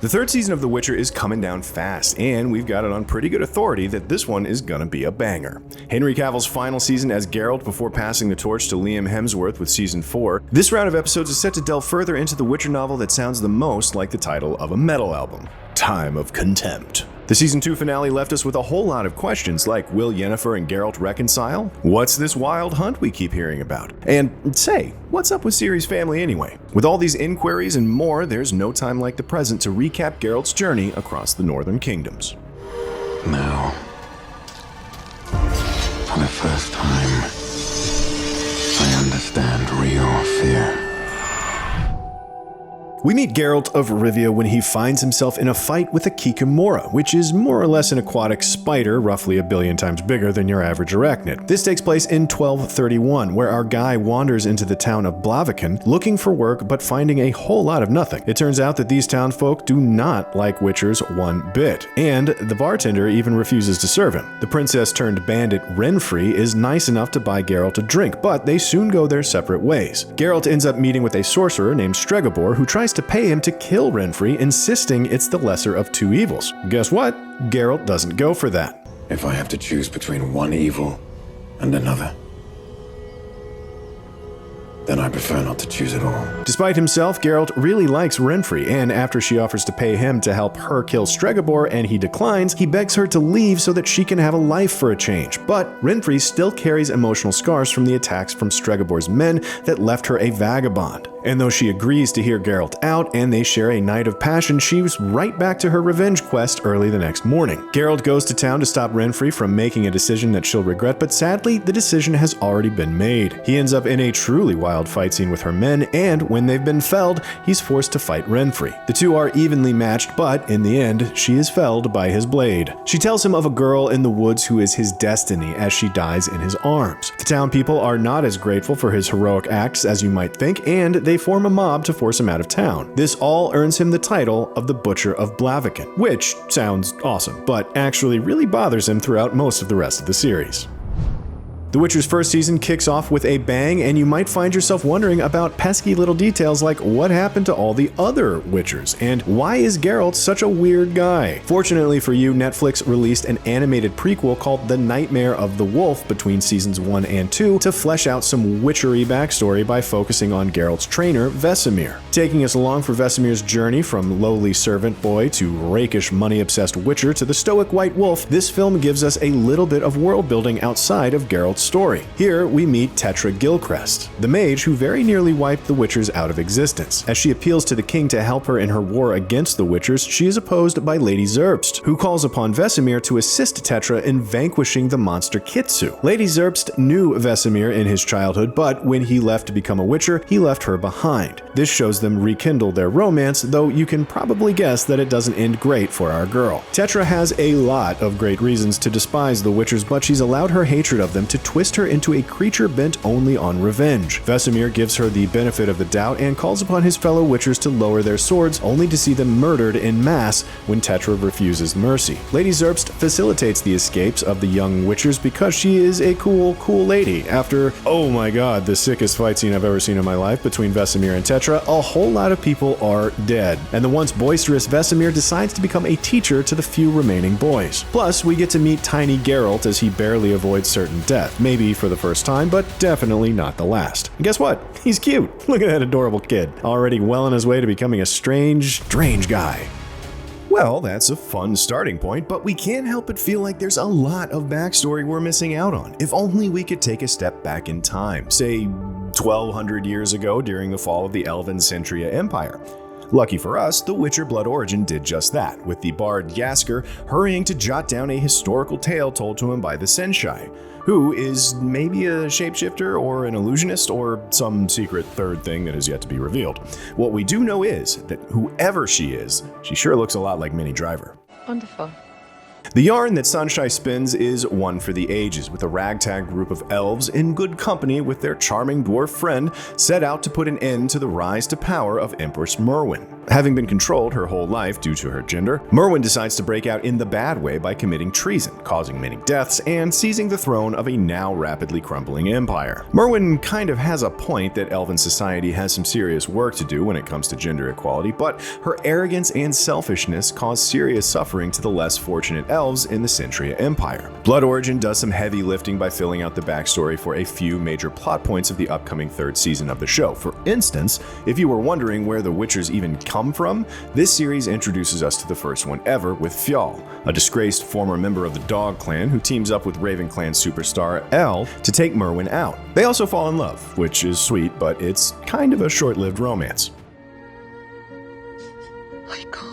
The third season of The Witcher is coming down fast, and we've got it on pretty good authority that this one is gonna be a banger. Henry Cavill's final season as Geralt before passing the torch to Liam Hemsworth with season 4. This round of episodes is set to delve further into the Witcher novel that sounds the most like the title of a metal album, Time of Contempt. The season 2 finale left us with a whole lot of questions like, will Yennefer and Geralt reconcile? What's this wild hunt we keep hearing about? And say, what's up with Ciri's family anyway? With all these inquiries and more, there's no time like the present to recap Geralt's journey across the Northern Kingdoms. Now, for the first time, I understand real fear. We meet Geralt of Rivia when he finds himself in a fight with a Kikamora, which is more or less an aquatic spider roughly a billion times bigger than your average arachnid. This takes place in 1231, where our guy wanders into the town of Blaviken looking for work but finding a whole lot of nothing. It turns out that these townfolk do not like Witchers one bit, and the bartender even refuses to serve him. The princess-turned-bandit Renfri is nice enough to buy Geralt a drink, but they soon go their separate ways. Geralt ends up meeting with a sorcerer named Stregobor who tries to pay him to kill Renfri, insisting it's the lesser of two evils. Guess what? Geralt doesn't go for that. If I have to choose between one evil and another, then I prefer not to choose at all. Despite himself, Geralt really likes Renfri, and after she offers to pay him to help her kill Stregobor and he declines, he begs her to leave so that she can have a life for a change. But Renfri still carries emotional scars from the attacks from Stregobor's men that left her a vagabond. And though she agrees to hear Geralt out and they share a night of passion, she's right back to her revenge quest early the next morning. Geralt goes to town to stop Renfri from making a decision that she'll regret, but sadly, the decision has already been made. He ends up in a truly wild fight scene with her men, and when they've been felled, he's forced to fight Renfri. The two are evenly matched, but in the end, she is felled by his blade. She tells him of a girl in the woods who is his destiny as she dies in his arms. The town people are not as grateful for his heroic acts as you might think, and they form a mob to force him out of town. This all earns him the title of the Butcher of Blaviken, which sounds awesome, but actually really bothers him throughout most of the rest of the series. The Witcher's first season kicks off with a bang, and you might find yourself wondering about pesky little details like what happened to all the other Witchers, and why is Geralt such a weird guy? Fortunately for you, Netflix released an animated prequel called The Nightmare of the Wolf between seasons 1 and 2 to flesh out some witchery backstory by focusing on Geralt's trainer, Vesemir. Taking us along for Vesemir's journey from lowly servant boy to rakish money-obsessed witcher to the stoic white wolf, this film gives us a little bit of world building outside of Geralt's story. Here we meet Tetra Gilchrist, the mage who very nearly wiped the Witchers out of existence. As she appeals to the king to help her in her war against the Witchers, she is opposed by Lady Zerbst, who calls upon Vesemir to assist Tetra in vanquishing the monster Kitsu. Lady Zerbst knew Vesemir in his childhood, but when he left to become a Witcher, he left her behind. This shows them rekindle their romance, though you can probably guess that it doesn't end great for our girl. Tetra has a lot of great reasons to despise the Witchers, but she's allowed her hatred of them to twist her into a creature bent only on revenge. Vesemir gives her the benefit of the doubt and calls upon his fellow Witchers to lower their swords, only to see them murdered en masse when Tetra refuses mercy. Lady Zerbst facilitates the escapes of the young Witchers because she is a cool lady. After, oh my god, the sickest fight scene I've ever seen in my life between Vesemir and Tetra, a whole lot of people are dead, and the once boisterous Vesemir decides to become a teacher to the few remaining boys. Plus, we get to meet tiny Geralt as he barely avoids certain death. Maybe for the first time, but definitely not the last. And guess what? He's cute. Look at that adorable kid. Already well on his way to becoming a strange guy. Well, that's a fun starting point, but we can't help but feel like there's a lot of backstory we're missing out on. If only we could take a step back in time, say 1200 years ago during the fall of the Elven Centria Empire. Lucky for us, the Witcher Blood Origin did just that, with the bard Jaskier hurrying to jot down a historical tale told to him by the Senshai, who is maybe a shapeshifter or an illusionist or some secret third thing that is yet to be revealed. What we do know is that whoever she is, she sure looks a lot like Minnie Driver. Wonderful. The yarn that Sunshine spins is one for the ages, with a ragtag group of elves in good company with their charming dwarf friend set out to put an end to the rise to power of Empress Merwin. Having been controlled her whole life due to her gender, Merwin decides to break out in the bad way by committing treason, causing many deaths, and seizing the throne of a now rapidly crumbling empire. Merwin kind of has a point that elven society has some serious work to do when it comes to gender equality, but her arrogance and selfishness cause serious suffering to the less fortunate elves in the Centria Empire. Blood Origin does some heavy lifting by filling out the backstory for a few major plot points of the upcoming third season of the show. For instance, if you were wondering where the Witchers even come from, this series introduces us to the first one ever with Fjall, a disgraced former member of the Dog Clan who teams up with Raven Clan superstar Elle to take Merwin out. They also fall in love, which is sweet, but it's kind of a short-lived romance. My God.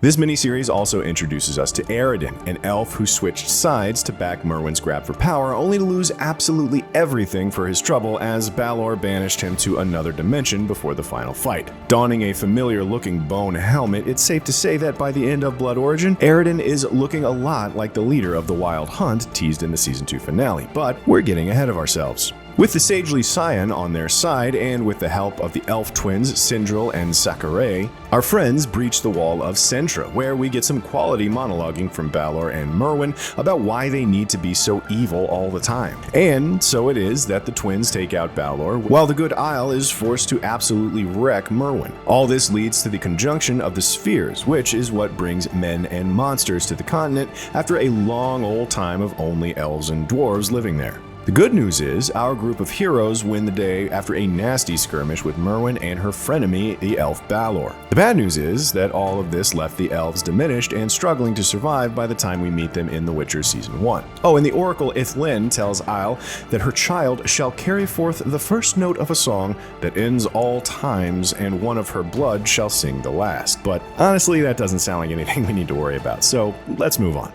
This miniseries also introduces us to Aradin, an elf who switched sides to back Merwin's grab for power, only to lose absolutely everything for his trouble as Balor banished him to another dimension before the final fight. Donning a familiar-looking bone helmet, it's safe to say that by the end of Blood Origin, Aradin is looking a lot like the leader of the Wild Hunt teased in the Season 2 finale, but we're getting ahead of ourselves. With the Sagely Scion on their side, and with the help of the elf twins Sindril and Sakurai, our friends breach the wall of Sentra, where we get some quality monologuing from Balor and Merwin about why they need to be so evil all the time. And so it is that the twins take out Balor, while the Good Isle is forced to absolutely wreck Merwin. All this leads to the conjunction of the spheres, which is what brings men and monsters to the continent after a long old time of only elves and dwarves living there. The good news is, our group of heroes win the day after a nasty skirmish with Merwin and her frenemy, the elf Balor. The bad news is that all of this left the elves diminished and struggling to survive by the time we meet them in The Witcher Season 1. Oh, and the Oracle Ithlin tells Isle that her child shall carry forth the first note of a song that ends all times, and one of her blood shall sing the last. But honestly, that doesn't sound like anything we need to worry about, so let's move on.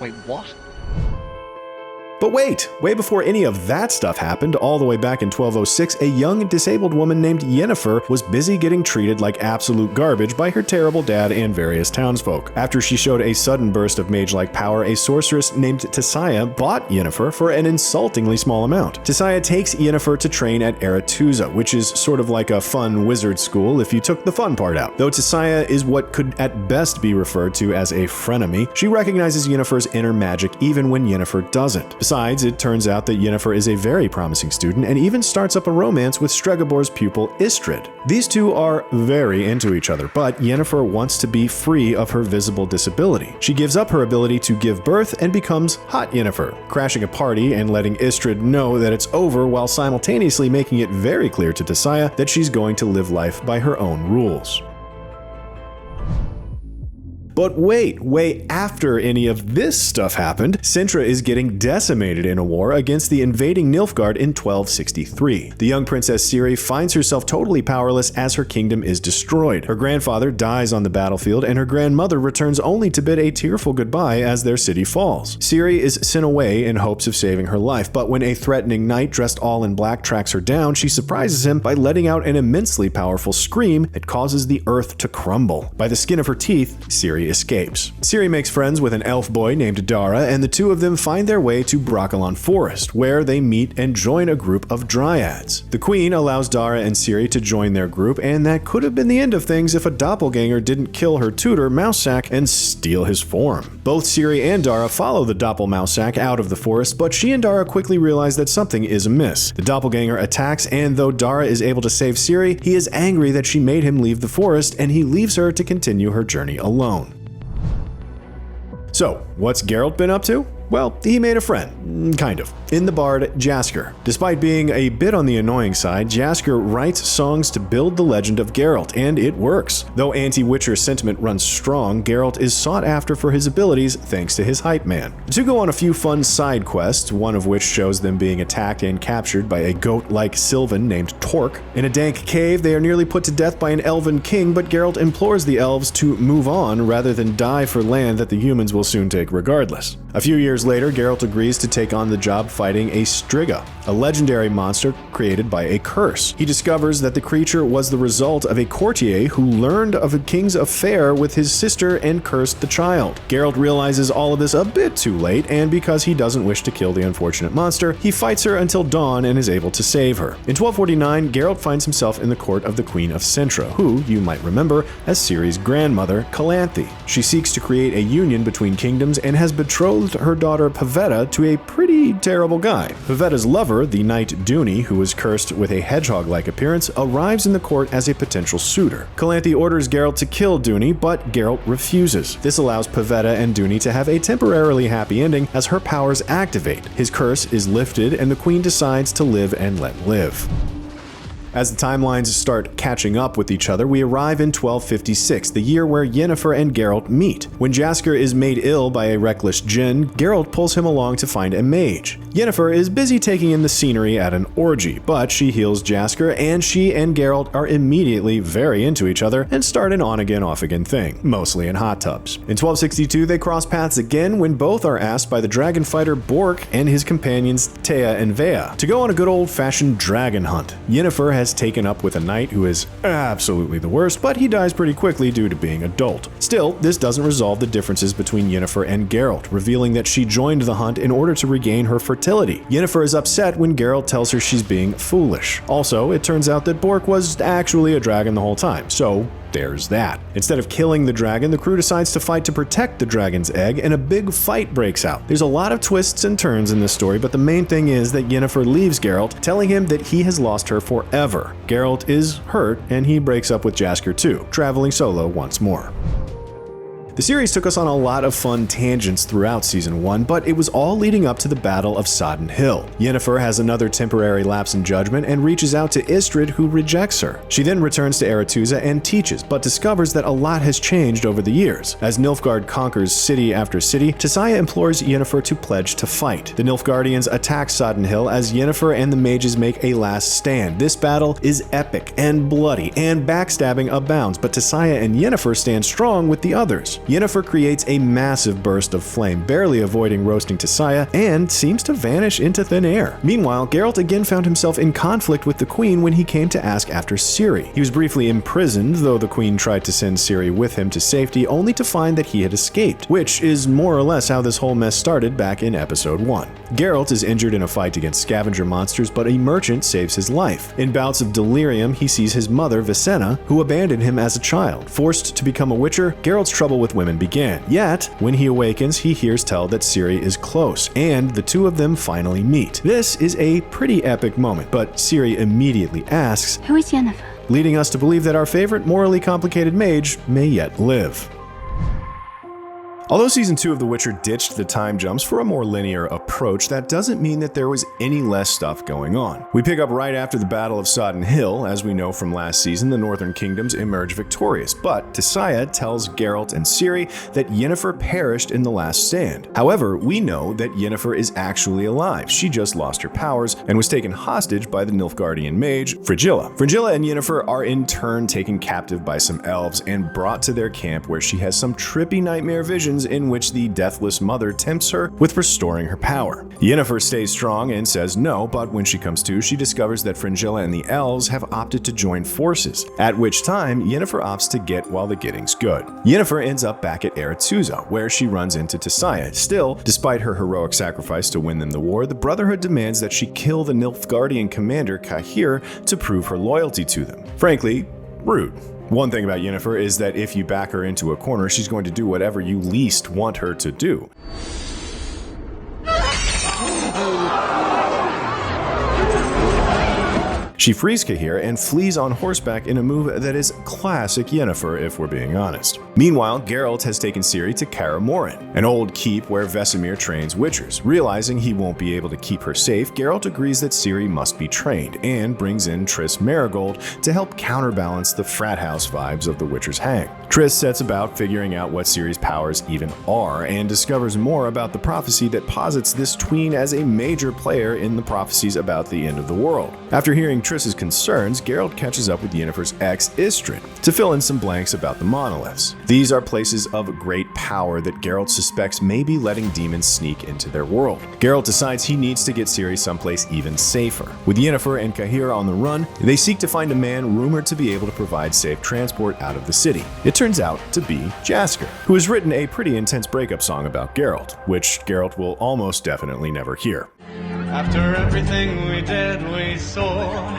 Wait, what? But wait, way before any of that stuff happened, all the way back in 1206, a young disabled woman named Yennefer was busy getting treated like absolute garbage by her terrible dad and various townsfolk. After she showed a sudden burst of mage-like power, a sorceress named Tissaia bought Yennefer for an insultingly small amount. Tissaia takes Yennefer to train at Aretuza, which is sort of like a fun wizard school if you took the fun part out. Though Tissaia is what could at best be referred to as a frenemy, she recognizes Yennefer's inner magic even when Yennefer doesn't. Besides, it turns out that Yennefer is a very promising student and even starts up a romance with Stregabor's pupil Istrid. These two are very into each other, but Yennefer wants to be free of her visible disability. She gives up her ability to give birth and becomes Hot Yennefer, crashing a party and letting Istrid know that it's over while simultaneously making it very clear to Tissaia that she's going to live life by her own rules. But wait, way after any of this stuff happened, Cintra is getting decimated in a war against the invading Nilfgaard in 1263. The young princess Ciri finds herself totally powerless as her kingdom is destroyed. Her grandfather dies on the battlefield, and her grandmother returns only to bid a tearful goodbye as their city falls. Ciri is sent away in hopes of saving her life, but when a threatening knight dressed all in black tracks her down, she surprises him by letting out an immensely powerful scream that causes the earth to crumble. By the skin of her teeth, Ciri escapes. Ciri makes friends with an elf boy named Dara, and the two of them find their way to Broccolon Forest, where they meet and join a group of dryads. The queen allows Dara and Ciri to join their group, and that could have been the end of things if a doppelganger didn't kill her tutor, Mousesack, and steal his form. Both Ciri and Dara follow the Doppelmousesack out of the forest, but she and Dara quickly realize that something is amiss. The doppelganger attacks, and though Dara is able to save Ciri, he is angry that she made him leave the forest, and he leaves her to continue her journey alone. So, what's Geralt been up to? Well, he made a friend, kind of, in the bard Jaskier. Despite being a bit on the annoying side, Jaskier writes songs to build the legend of Geralt, and it works. Though anti-Witcher sentiment runs strong, Geralt is sought after for his abilities thanks to his hype man. The two go on a few fun side quests, one of which shows them being attacked and captured by a goat-like Sylvan named Torque. In a dank cave, they are nearly put to death by an elven king, but Geralt implores the elves to move on rather than die for land that the humans will soon take regardless. A few years years later, Geralt agrees to take on the job fighting a Striga, a legendary monster created by a curse. He discovers that the creature was the result of a courtier who learned of a king's affair with his sister and cursed the child. Geralt realizes all of this a bit too late, and because he doesn't wish to kill the unfortunate monster, he fights her until dawn and is able to save her. In 1249, Geralt finds himself in the court of the Queen of Cintra, who you might remember as Ciri's grandmother, Calanthe. She seeks to create a union between kingdoms and has betrothed her daughter Pavetta to a pretty terrible guy. Pavetta's lover, the knight Duny, who was cursed with a hedgehog-like appearance, arrives in the court as a potential suitor. Calanthe orders Geralt to kill Duny, but Geralt refuses. This allows Pavetta and Duny to have a temporarily happy ending as her powers activate. His curse is lifted and the queen decides to live and let live. As the timelines start catching up with each other, we arrive in 1256, the year where Yennefer and Geralt meet. When Jaskier is made ill by a reckless djinn, Geralt pulls him along to find a mage. Yennefer is busy taking in the scenery at an orgy, but she heals Jaskier, and she and Geralt are immediately very into each other and start an on-again, off-again thing, mostly in hot tubs. In 1262, they cross paths again when both are asked by the dragon fighter Bork and his companions Thea and Vea to go on a good old-fashioned dragon hunt. Yennefer has taken up with a knight who is absolutely the worst, but he dies pretty quickly due to being a dolt. Still, this doesn't resolve the differences between Yennefer and Geralt, revealing that she joined the hunt in order to regain her fertility. Yennefer is upset when Geralt tells her she's being foolish. Also, it turns out that Bork was actually a dragon the whole time, so there's that. Instead of killing the dragon, the crew decides to fight to protect the dragon's egg, and a big fight breaks out. There's a lot of twists and turns in this story, but the main thing is that Yennefer leaves Geralt, telling him that he has lost her forever. Geralt is hurt, and he breaks up with Jaskier too, traveling solo once more. The series took us on a lot of fun tangents throughout Season 1, but it was all leading up to the Battle of Sodden Hill. Yennefer has another temporary lapse in judgment and reaches out to Istrid, who rejects her. She then returns to Aretuza and teaches, but discovers that a lot has changed over the years. As Nilfgaard conquers city after city, Tissaia implores Yennefer to pledge to fight. The Nilfgaardians attack Sodden Hill as Yennefer and the mages make a last stand. This battle is epic and bloody, and backstabbing abounds, but Tissaia and Yennefer stand strong with the others. Yennefer creates a massive burst of flame, barely avoiding roasting Tissaia, and seems to vanish into thin air. Meanwhile, Geralt again found himself in conflict with the Queen when he came to ask after Ciri. He was briefly imprisoned, though the Queen tried to send Ciri with him to safety, only to find that he had escaped, which is more or less how this whole mess started back in Episode 1. Geralt is injured in a fight against scavenger monsters, but a merchant saves his life. In bouts of delirium, he sees his mother, Vicenna, who abandoned him as a child. Forced to become a witcher, Geralt's trouble with women began. Yet, when he awakens, he hears tell that Ciri is close, and the two of them finally meet. This is a pretty epic moment, but Ciri immediately asks, "Who is Yennefer?" leading us to believe that our favorite morally complicated mage may yet live. Although Season 2 of The Witcher ditched the time jumps for a more linear approach, that doesn't mean that there was any less stuff going on. We pick up right after the Battle of Sodden Hill. As we know from last season, the Northern Kingdoms emerge victorious, but Tissaia tells Geralt and Ciri that Yennefer perished in the last stand. However, we know that Yennefer is actually alive. She just lost her powers and was taken hostage by the Nilfgaardian mage, Frigilla. Frigilla and Yennefer are in turn taken captive by some elves and brought to their camp, where she has some trippy nightmare visions in which the deathless mother tempts her with restoring her power. Yennefer stays strong and says no, but when she comes to, she discovers that Fringilla and the elves have opted to join forces, at which time Yennefer opts to get while the getting's good. Yennefer ends up back at Aretuza, where she runs into Tissaia. Still, despite her heroic sacrifice to win them the war, the Brotherhood demands that she kill the Nilfgaardian commander Cahir to prove her loyalty to them. Frankly, rude. One thing about Yennefer is that if you back her into a corner, she's going to do whatever you least want her to do. She frees Cahir and flees on horseback in a move that is classic Yennefer, if we're being honest. Meanwhile, Geralt has taken Ciri to Kaer Morhen, an old keep where Vesemir trains witchers. Realizing he won't be able to keep her safe, Geralt agrees that Ciri must be trained and brings in Triss Merigold to help counterbalance the frat house vibes of the Witcher's Hang. Triss sets about figuring out what Ciri's powers even are and discovers more about the prophecy that posits this tween as a major player in the prophecies about the end of the world. After hearing Triss's concerns, Geralt catches up with Yennefer's ex, Istrid, to fill in some blanks about the monoliths. These are places of great power that Geralt suspects may be letting demons sneak into their world. Geralt decides he needs to get Ciri someplace even safer. With Yennefer and Cahir on the run, they seek to find a man rumored to be able to provide safe transport out of the city. It turns out to be Jaskier, who has written a pretty intense breakup song about Geralt, which Geralt will almost definitely never hear. After everything we did, we saw.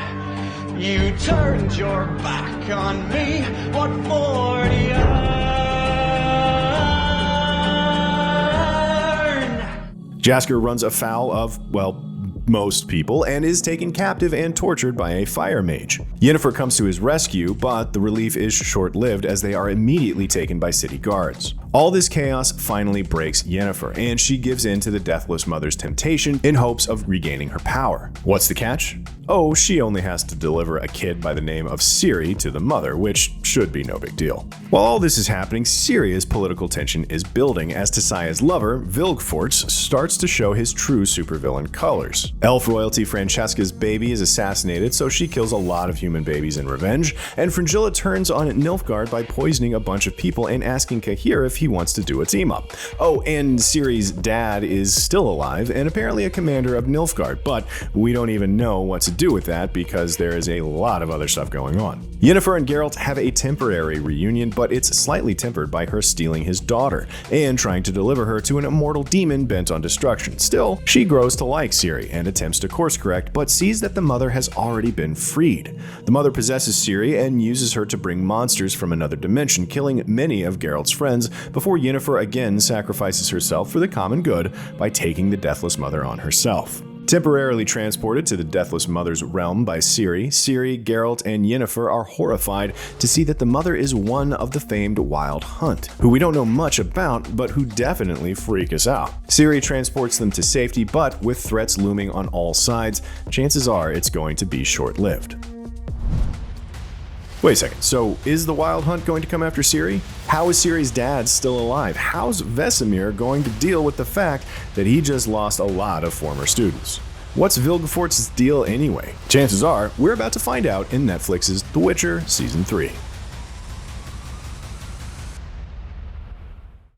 You turned your back on me. What for do you earn? Jaskier runs afoul of, well, most people and is taken captive and tortured by a fire mage. Yennefer comes to his rescue, but the relief is short-lived as they are immediately taken by city guards. All this chaos finally breaks Yennefer, and she gives in to the Deathless Mother's temptation in hopes of regaining her power. What's the catch? Oh, she only has to deliver a kid by the name of Ciri to the mother, which should be no big deal. While all this is happening, Ciri's political tension is building as Tessia's lover, Vilgefortz, starts to show his true supervillain colors. Elf royalty Francesca's baby is assassinated, so she kills a lot of human babies in revenge, and Fringilla turns on Nilfgaard by poisoning a bunch of people and asking Cahir if he wants to do a team-up. Oh, and Ciri's dad is still alive and apparently a commander of Nilfgaard, but we don't even know what to do with that because there is a lot of other stuff going on. Yennefer and Geralt have a temporary reunion, but it's slightly tempered by her stealing his daughter and trying to deliver her to an immortal demon bent on destruction. Still, she grows to like Ciri and attempts to course correct, but sees that the mother has already been freed. The mother possesses Ciri and uses her to bring monsters from another dimension, killing many of Geralt's friends before Yennefer again sacrifices herself for the common good by taking the Deathless Mother on herself. Temporarily transported to the Deathless Mother's realm by Ciri, Geralt, and Yennefer are horrified to see that the mother is one of the famed Wild Hunt, who we don't know much about, but who definitely freak us out. Ciri transports them to safety, but with threats looming on all sides, chances are it's going to be short-lived. Wait a second, so is the Wild Hunt going to come after Ciri? How is Ciri's dad still alive? How's Vesemir going to deal with the fact that he just lost a lot of former students? What's Vilgefortz's deal anyway? Chances are, we're about to find out in Netflix's The Witcher Season 3.